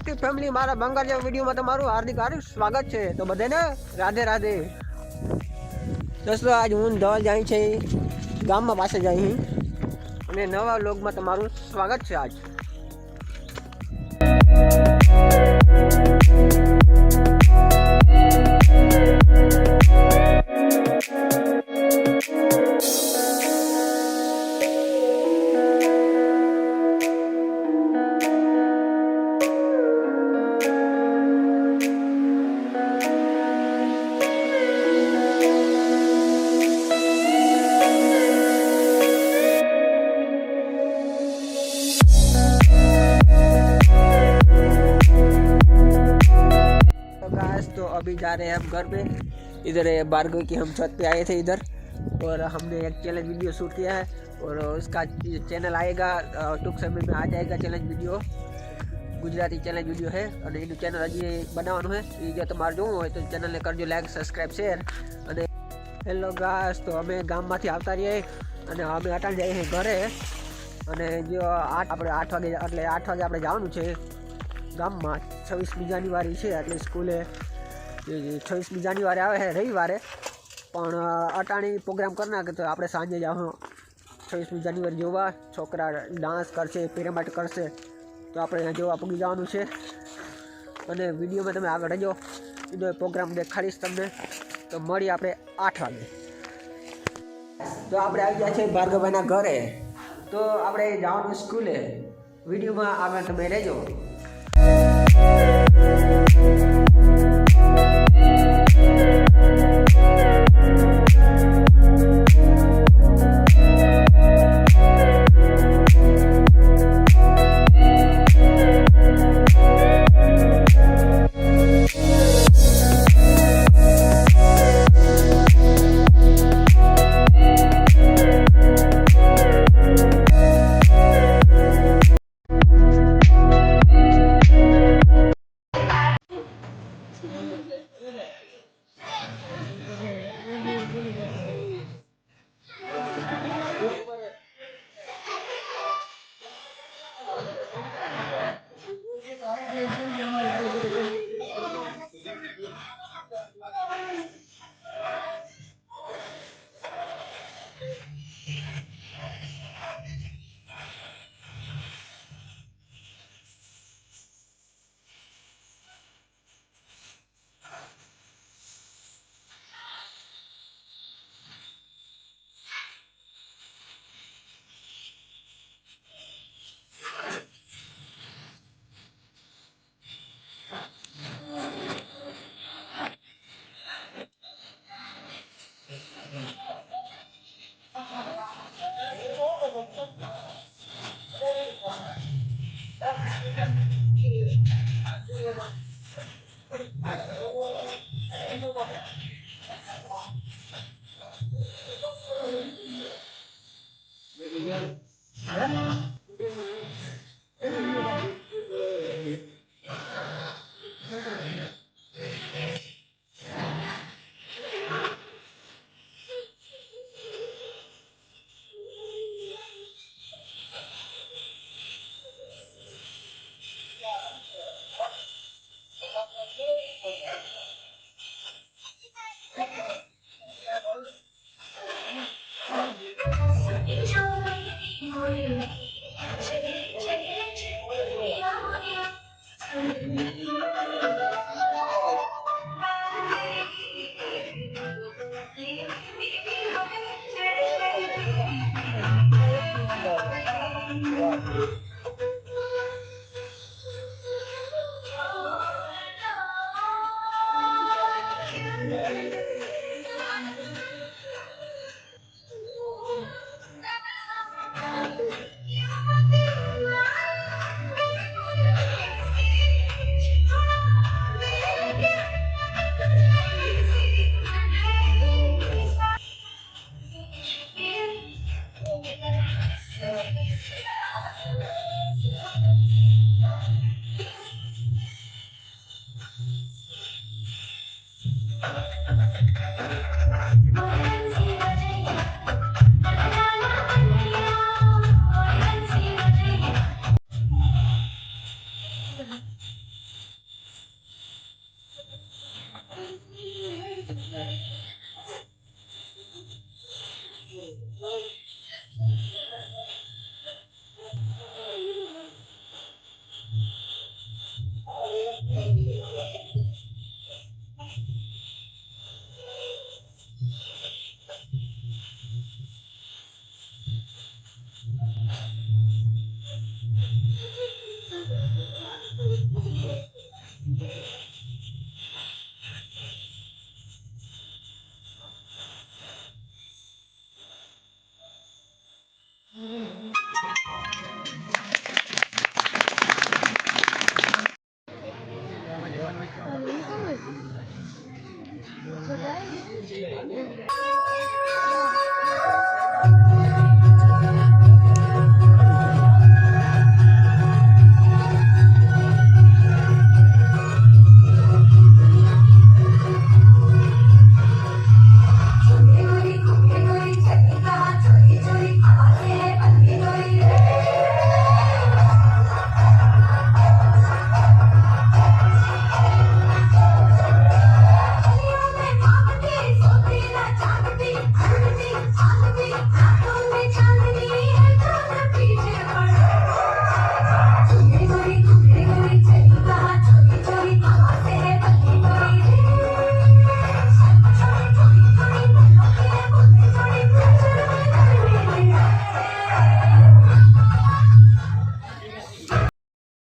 Gujarati family મારા બંગાળિયા વિડીયોમાં તમારું હાર્દિક હાર્દિક સ્વાગત છે। તો બધાને રાધે રાધે। દોસ્તો આજ હું ધવલ જાય છે ગામમાં પાસે જાય અને નવા વ્લોગમાં તમારું સ્વાગત છે। આજ तो अभी जा रहे हैं हम घर पे। इधर भार्गव की हम छत पे आए थे इधर, और हमने एक चैलेंज वीडियो शूट किया है और उसका चैनल आएगा टूंक समय में आ जाएगा। Challenge video Gujarati challenge video है और एनु चैनल हजी बनावવાનું है। એ જો તમારે જોવું હોય તો ચેનલને કરજો લાઈક સબસ્ક્રાઈબ શેર। અને હેલો ગાઈસ, તો અમે ગામમાંથી આવતા રહીએ અને અમે અટાણ જઈએ ઘરે। અને જો આપણે 8 વાગે એટલે 8 વાગે આપણે જવાનું છે ગામમાં। 26મી જાન્યુઆરી છે એટલે સ્કૂલે 26મી જાન્યુઆરી આવે છે રવિવારે, પણ અટાણી પ્રોગ્રામ કરી નાખે તો આપણે સાંજે જાઉં 26મી જાન્યુઆરી જોવા। છોકરા ડાન્સ કરશે, પિરામિડ કરશે, તો આપણે અહીંયા જોવા પૂગી જવાનું છે। અને વિડીયોમાં તમે આગળ રહેજો, બીજો પ્રોગ્રામ દેખાડીશ તમને। તો મળીએ આપણે 8 વાગે। તો આપણે આવી ગયા છે ભાર્ગવભાઈના ઘરે, તો આપણે જવાનું સ્કૂલે। વિડીયોમાં આગળ તમે રહેજો।